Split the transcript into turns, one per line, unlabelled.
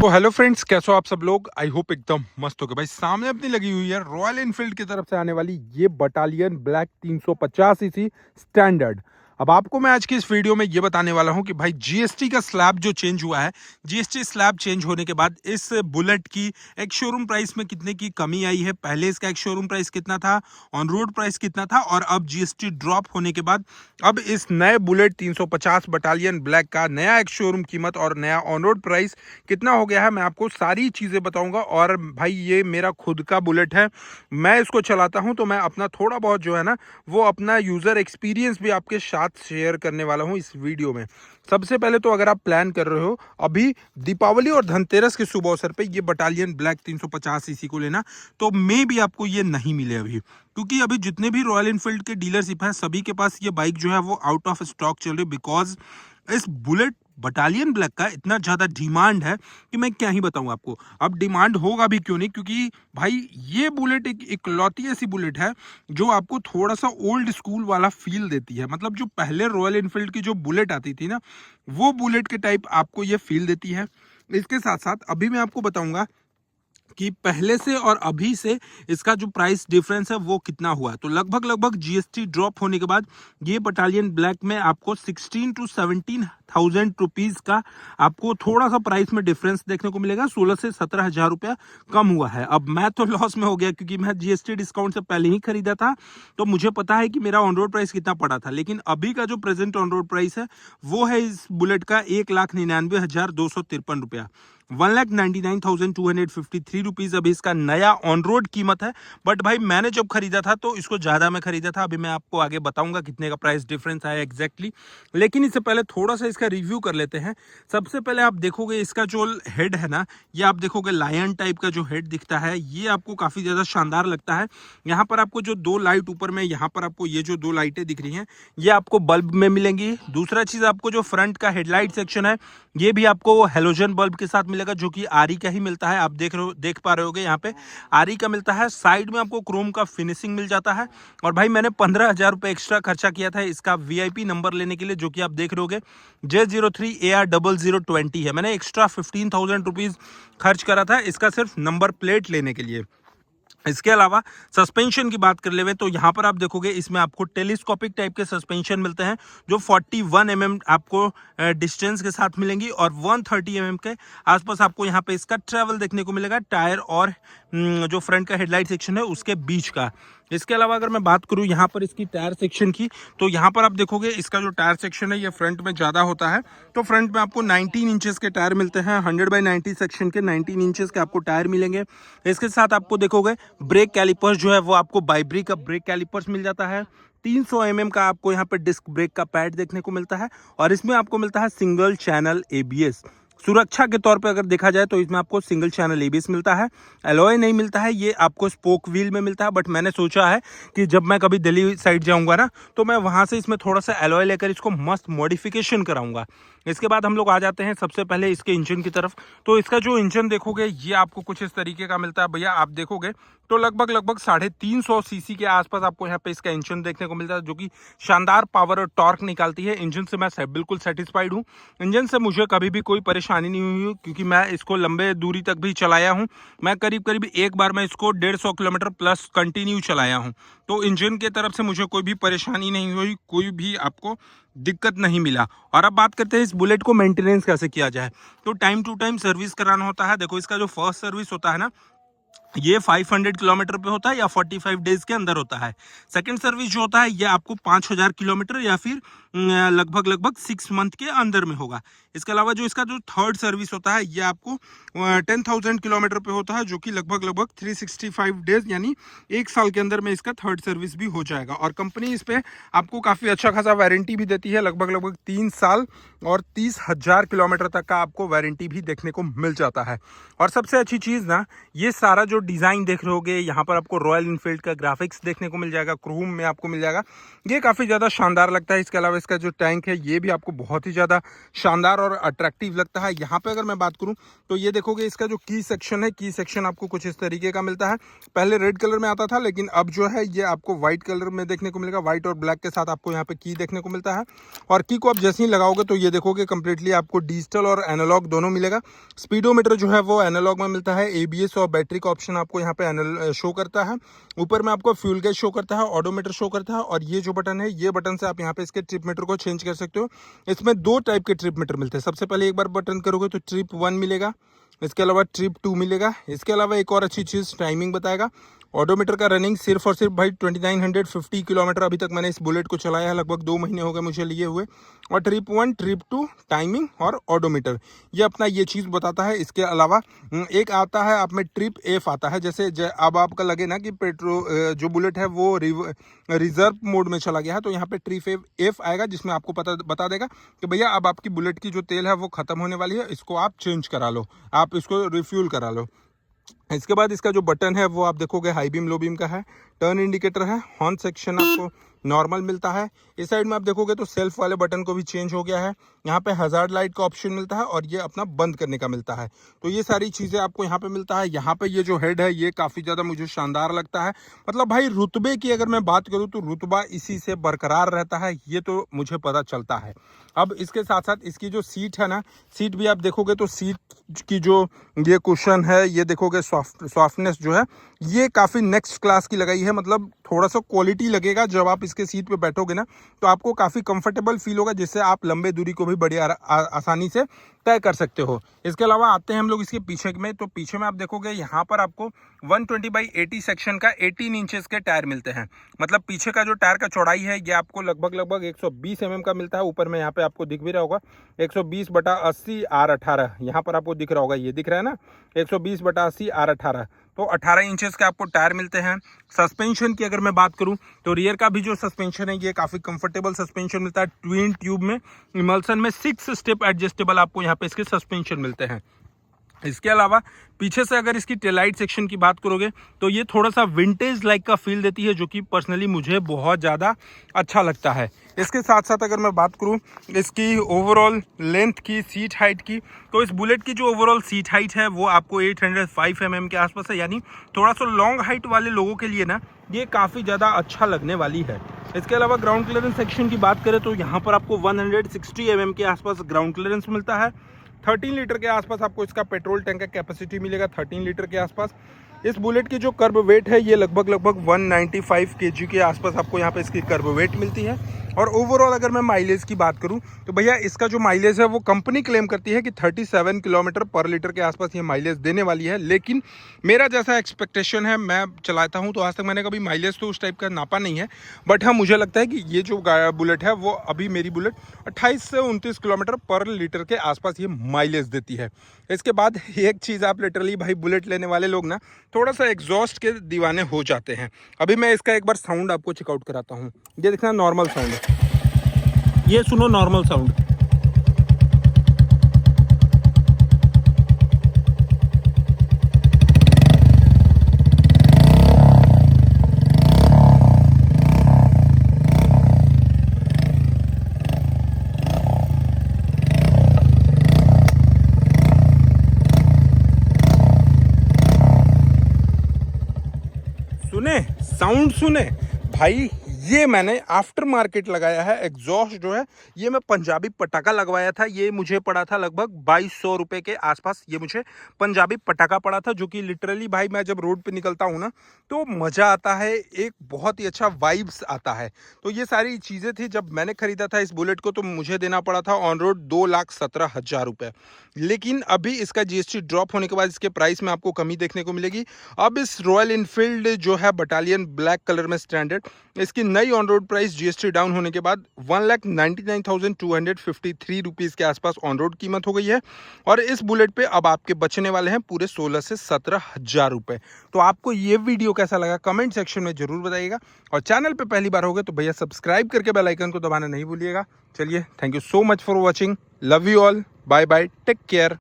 तो hello friends, कैसे हो आप सब लोग। आई होप एकदम मस्त हो गए। भाई सामने अपनी लगी हुई है रॉयल एनफील्ड की तरफ से आने वाली ये बटालियन ब्लैक 350 सीसी स्टैंडर्ड। अब आपको मैं आज की इस वीडियो में ये बताने वाला हूं कि भाई जीएसटी का स्लैब जो चेंज हुआ है, जीएसटी स्लैब चेंज होने के बाद इस बुलेट की एक शोरूम प्राइस में कितने की कमी आई है। पहले इसका एक शोरूम प्राइस कितना था, ऑन रोड प्राइस कितना था, और अब जीएसटी ड्रॉप होने के बाद अब इस नए बुलेट 350 बटालियन ब्लैक का नया एक शोरूम कीमत और नया ऑन रोड प्राइस कितना हो गया है। मैं आपको सारी चीज़ें बताऊंगा। और भाई ये मेरा खुद का बुलेट है, मैं इसको चलाता हूं, तो मैं अपना थोड़ा बहुत जो है ना वो अपना यूज़र एक्सपीरियंस भी आपके साथ शेयर करने वाला हूं इस वीडियो में। सबसे पहले तो अगर आप प्लान कर रहे हो अभी दीपावली और धनतेरस के शुभ अवसर पे ये बटालियन ब्लैक 350 सीसी को लेना, तो मे भी आपको ये नहीं मिले अभी, क्योंकि अभी जितने भी रॉयल एनफील्ड के डीलरशिप हैं सभी के पास ये बाइक जो है वो आउट ऑफ स्टॉक चल रही, बिकॉज इस बुलेट बटालियन ब्लैक का इतना ज़्यादा डिमांड है कि मैं क्या ही बताऊं आपको। अब डिमांड होगा भी क्यों नहीं, क्योंकि भाई ये बुलेट एक इकलौती ऐसी बुलेट है जो आपको थोड़ा सा ओल्ड स्कूल वाला फील देती है। मतलब जो पहले रॉयल एनफील्ड की जो बुलेट आती थी ना, वो बुलेट के टाइप आपको ये फील देती है। इसके साथ साथ अभी मैं आपको बताऊंगा कि पहले से और अभी से इसका जो प्राइस डिफरेंस है वो कितना हुआ है। तो लगभग लगभग जीएसटी ड्रॉप होने के बाद ये बटालियन ब्लैक में आपको 16 टू 17,000 रुपीज का आपको थोड़ा सा प्राइस में डिफरेंस देखने को मिलेगा। 16 से 17,000 रुपया कम हुआ है। अब मैं तो लॉस में हो गया क्योंकि मैं जीएसटी डिस्काउंट से पहले ही खरीदा था, तो मुझे पता है कि मेरा ऑन रोड प्राइस कितना पड़ा था। लेकिन अभी का जो प्रेजेंट ऑन रोड प्राइस है वो है इस बुलेट का 1,99,253 रुपया, 1,99,253 रुपीज अभी इसका नया ऑन रोड कीमत है। बट भाई मैंने जब खरीदा था तो इसको ज़्यादा में खरीदा था। अभी मैं आपको आगे बताऊंगा कितने का प्राइस डिफरेंस आया एग्जैक्टली। लेकिन इससे पहले थोड़ा सा इसका रिव्यू कर लेते हैं। सबसे पहले आप देखोगे इसका जो हेड है ना, ये आप देखोगे लायन टाइप का जो हेड दिखता है, ये आपको काफ़ी ज़्यादा शानदार लगता है। यहाँ पर आपको जो दो लाइट ऊपर में, यहाँ पर आपको ये जो दो लाइटें दिख रही हैं ये आपको बल्ब में मिलेंगी। दूसरा चीज़ आपको जो फ्रंट का हेडलाइट सेक्शन है ये भी आपको हेलोजन बल्ब के साथ मिलेगा, जो कि आरी का ही मिलता है। आप देख पा रहे होगे यहाँ पे आरी का मिलता है। साइड में आपको क्रोम का फिनिशिंग मिल जाता है। और भाई मैंने 15,000 रुपये एक्स्ट्रा खर्चा किया था इसका वीआईपी नंबर लेने के लिए, जो कि आप देख रहे होगे J03AR0020 है। मैंने एक्स्ट्रा 15,000 रुपीज़ खर्च करा था इसका सिर्फ नंबर प्लेट लेने के लिए। इसके अलावा सस्पेंशन की बात कर ले तो यहाँ पर आप देखोगे इसमें आपको टेलीस्कोपिक टाइप के सस्पेंशन मिलते हैं, जो 41 mm आपको डिस्टेंस के साथ मिलेंगी, और 130 mm के आसपास आपको यहाँ पे इसका ट्रैवल देखने को मिलेगा टायर और जो फ्रंट का हेडलाइट सेक्शन है उसके बीच का। इसके अलावा अगर मैं बात करूँ यहाँ पर इसकी टायर सेक्शन की, तो यहाँ पर आप देखोगे इसका जो टायर सेक्शन है ये फ्रंट में ज़्यादा होता है। तो फ्रंट में आपको 19 इंचेस के टायर मिलते हैं, 100/90 सेक्शन के 19 इंचेस के आपको टायर मिलेंगे। इसके साथ आपको देखोगे ब्रेक कैलिपर्स जो है वो आपको बाइब्री का ब्रेक कैलिपर्स मिल जाता है। 300 mm का आपको यहाँ पे डिस्क ब्रेक का पैड देखने को मिलता है, और इसमें आपको मिलता है सिंगल चैनल एबीएस। सुरक्षा के तौर पे अगर देखा जाए तो इसमें आपको सिंगल चैनल एबीएस मिलता है, एलॉय नहीं मिलता है, ये आपको स्पोक व्हील में मिलता है। बट मैंने सोचा है कि जब मैं कभी दिल्ली साइड जाऊंगा ना, तो मैं वहां से इसमें थोड़ा सा एलॉय लेकर इसको मस्त मॉडिफिकेशन कराऊंगा। इसके बाद हम लोग आ जाते हैं सबसे पहले इसके इंजन की तरफ। तो इसका जो इंजन देखोगे ये आपको कुछ इस तरीके का मिलता है। भैया आप देखोगे तो लगभग 350 सीसी के आसपास आपको यहाँ पे इसका इंजन देखने को मिलता है, जो कि शानदार पावर और टॉर्क निकालती है। इंजन से मैं बिल्कुल सेटिस्फाइड हूँ। इंजन से मुझे कभी भी कोई परेशानी नहीं हुई, क्योंकि मैं इसको लंबे दूरी तक भी चलाया हूँ। मैं करीब एक बार मैं इसको 150 किलोमीटर प्लस कंटिन्यू चलाया हूँ। तो इंजन की तरफ से मुझे कोई भी परेशानी नहीं हुई, कोई भी आपको दिक्कत नहीं मिला। और अब बात करते हैं इस बुलेट को मेंटेनेंस कैसे किया जाए। तो टाइम टू टाइम सर्विस कराना होता है। देखो इसका जो फर्स्ट सर्विस होता है ना, ये 500 किलोमीटर पे होता है या 45 डेज के अंदर होता है। सेकंड सर्विस जो होता है ये आपको 5,000 किलोमीटर या फिर लगभग 6 मंथ के अंदर में होगा। इसके अलावा जो इसका जो थर्ड सर्विस होता है ये आपको 10,000 किलोमीटर पे होता है, जो कि लगभग 365 डेज यानी 1 साल के अंदर में इसका थर्ड सर्विस भी हो जाएगा। और कंपनी इस पे आपको काफ़ी अच्छा खासा वारंटी भी देती है, लगभग 3 साल और 30,000 किलोमीटर तक का आपको वारंटी भी देखने को मिल जाता है। और सबसे अच्छी चीज़ ना, ये सारा जो डिज़ाइन देख रहे होगे, यहाँ पर आपको रॉयल इनफील्ड का ग्राफिक्स देखने को मिल जाएगा, क्रोम में आपको मिल जाएगा। ये काफ़ी ज़्यादा शानदार लगता है। इसके अलावा इसका जो टैंक है ये भी आपको बहुत ही ज़्यादा शानदार और अट्रैक्टिव लगता है। यहाँ पे अगर मैं बात करूँ तो ये देखोगे इसका जो की सेक्शन है, की सेक्शन आपको कुछ इस तरीके का मिलता है। पहले रेड कलर में आता था, लेकिन अब जो है ये आपको व्हाइट कलर में देखने को मिलेगा। व्हाइट और ब्लैक के साथ आपको यहाँ पे की देखने को मिलता है। और की को आप जैसे ही लगाओगे तो ये देखोगे कंप्लीटली आपको डिजिटल और एनालॉग दोनों मिलेगा। स्पीडोमीटर जो है वो एनालॉग में मिलता है। एबीएस और बैटरी का ऑप्शन आपको यहाँ पे शो करता है। ऊपर में आपको फ्यूल गेज शो करता है, ऑडोमीटर शो करता है। और ये जो बटन है, ये बटन से आप यहाँ पे इसके ट्रिप मीटर को चेंज कर सकते हो। इसमें 2 टाइप के ट्रिप मीटर मिलते हैं। सबसे पहले एक बार बटन करोगे तो ट्रिप 1 मिलेगा, इसके अलावा ट्रिप 2 मिलेगा। इसके अलावा एक और अच्छी चीज़, टाइमिंग बताएगा। ऑडोमीटर का रनिंग सिर्फ और सिर्फ भाई 2950 किलोमीटर अभी तक मैंने इस बुलेट को चलाया है, लगभग 2 महीने हो गए मुझे लिए हुए। और ट्रिप 1, ट्रिप 2, टाइमिंग और ऑडोमीटर, ये अपना ये चीज़ बताता है। इसके अलावा एक आता है आप में ट्रिप एफ आता है। जैसे अब आपका लगे ना कि जो बुलेट है वो रिजर्व मोड में चला गया है, तो यहाँ पे ट्रिप एफ आएगा, जिसमें आपको बता देगा कि भैया अब आपकी बुलेट की जो तेल है वो ख़त्म होने वाली है, इसको आप चेंज करा लो, आप इसको रिफ्यूल करा लो। इसके बाद इसका जो बटन है वो आप देखोगे हाई बीम लो बीम का है। टर्न इंडिकेटर है। हॉर्न सेक्शन आपको नॉर्मल मिलता है। इस साइड में आप देखोगे तो सेल्फ वाले बटन को भी चेंज हो गया है। यहाँ पे हजार्ड लाइट का ऑप्शन मिलता है और ये अपना बंद करने का मिलता है। तो ये सारी चीज़ें आपको यहाँ पे मिलता है। यहाँ पे ये जो हेड है ये काफ़ी ज़्यादा मुझे शानदार लगता है। मतलब भाई रुतबे की अगर मैं बात करूँ तो रुतबा इसी से बरकरार रहता है, ये तो मुझे पता चलता है। अब इसके साथ साथ इसकी जो सीट है ना, सीट भी आप देखोगे तो सीट की जो ये कुशन है, ये देखोगे सॉफ्टनेस जो है ये काफ़ी नेक्स्ट क्लास की लगाई है। मतलब थोड़ा सा क्वालिटी लगेगा जब आप इसके सीट पे बैठोगे ना, तो आपको काफ़ी कंफर्टेबल फील होगा, जिससे आप लंबे दूरी को भी बड़ी आसानी से तय कर सकते हो। इसके अलावा आते हैं हम लोग इसके पीछे में, तो पीछे में आप देखोगे यहाँ पर आपको 120/80 सेक्शन का 18 इंचेस के टायर मिलते हैं। मतलब पीछे का जो टायर का चौड़ाई है ये आपको लगभग 120 mm का मिलता है। ऊपर में यहाँ पे आपको दिख भी रहा होगा 120/80 R18, यहाँ पर आपको दिख रहा होगा, ये दिख रहा है ना 120/80 R18। तो 18 इंचेस के आपको टायर मिलते हैं। सस्पेंशन की अगर मैं बात करूं तो रियर का भी जो सस्पेंशन है ये काफ़ी कंफर्टेबल सस्पेंशन मिलता है। ट्विन ट्यूब में इमल्सन में 6 स्टेप एडजस्टेबल आपको यहाँ पे इसके सस्पेंशन मिलते हैं। इसके अलावा पीछे से अगर इसकी टेलाइट सेक्शन की बात करोगे तो ये थोड़ा सा विंटेज लाइक का फील देती है, जो कि पर्सनली मुझे बहुत ज़्यादा अच्छा लगता है। इसके साथ साथ अगर मैं बात करूं इसकी ओवरऑल लेंथ की, सीट हाइट की, तो इस बुलेट की जो ओवरऑल सीट हाइट है वो आपको 805 mm के आसपास है। यानी थोड़ा सा लॉन्ग हाइट वाले लोगों के लिए ना ये काफ़ी ज़्यादा अच्छा लगने वाली है। इसके अलावा ग्राउंड क्लियरेंस सेक्शन की बात करें तो यहाँ पर आपको 160 mm के आसपास ग्राउंड क्लियरेंस मिलता है। 13 लीटर के आसपास आपको इसका पेट्रोल टैंक का कैपेसिटी मिलेगा, 13 लीटर के आसपास। इस बुलेट की जो कर्ब वेट है ये लगभग 195 kg के आसपास आपको यहाँ पे इसकी कर्ब वेट मिलती है। और ओवरऑल अगर मैं माइलेज की बात करूं तो भैया इसका जो माइलेज है वो कंपनी क्लेम करती है कि 37 किलोमीटर पर लीटर के आसपास ये माइलेज देने वाली है। लेकिन मेरा जैसा एक्सपेक्टेशन है, मैं चलाता हूं तो आज तक मैंने कभी माइलेज तो उस टाइप का नापा नहीं है, बट हाँ मुझे लगता है कि ये जो बुलेट है वो अभी मेरी बुलेट 28 से 29 किलोमीटर पर लीटर के आसपास ये माइलेज देती है। इसके बाद एक चीज़, आप लिटरली भाई बुलेट लेने वाले लोग ना थोड़ा सा एग्जॉस्ट के दीवाने हो जाते हैं। अभी मैं इसका एक बार साउंड आपको चेकआउट कराता हूँ। ये देखना नॉर्मल साउंड है, ये सुनो नॉर्मल साउंड। सुने साउंड सुने भाई, ये मैंने आफ्टर मार्केट लगाया है। एग्जॉस्ट जो है ये मैं पंजाबी पटाखा लगवाया था, ये मुझे पड़ा था लगभग 2200 रुपये के आसपास। ये मुझे पंजाबी पटाखा पड़ा था, जो कि लिटरली भाई मैं जब रोड पे निकलता हूँ ना तो मज़ा आता है, एक बहुत ही अच्छा वाइब्स आता है। तो ये सारी चीज़ें थी। जब मैंने ख़रीदा था इस बुलेट को तो मुझे देना पड़ा था ऑन रोड 2,17,000 रुपये। लेकिन अभी इसका GST ड्रॉप होने के बाद इसके प्राइस में आपको कमी देखने को मिलेगी। अब इस रॉयल इनफील्ड जो है बटालियन ब्लैक कलर में स्टैंडर्ड, इसकी नई on road price GST down होने के बाद 1,99,253 रुपीज़ के आसपास ऑन रोड कीमत हो गई है। और इस बुलेट पे अब आपके बचने वाले हैं पूरे 16 से 17,000 रुपये। तो आपको ये वीडियो कैसा लगा कमेंट सेक्शन में जरूर बताइएगा। और चैनल पे पहली बार होगे तो भैया सब्सक्राइब करके बेल आइकन को दबाना नहीं भूलिएगा। चलिए, thank you so much for watching, love you all, bye bye, take care.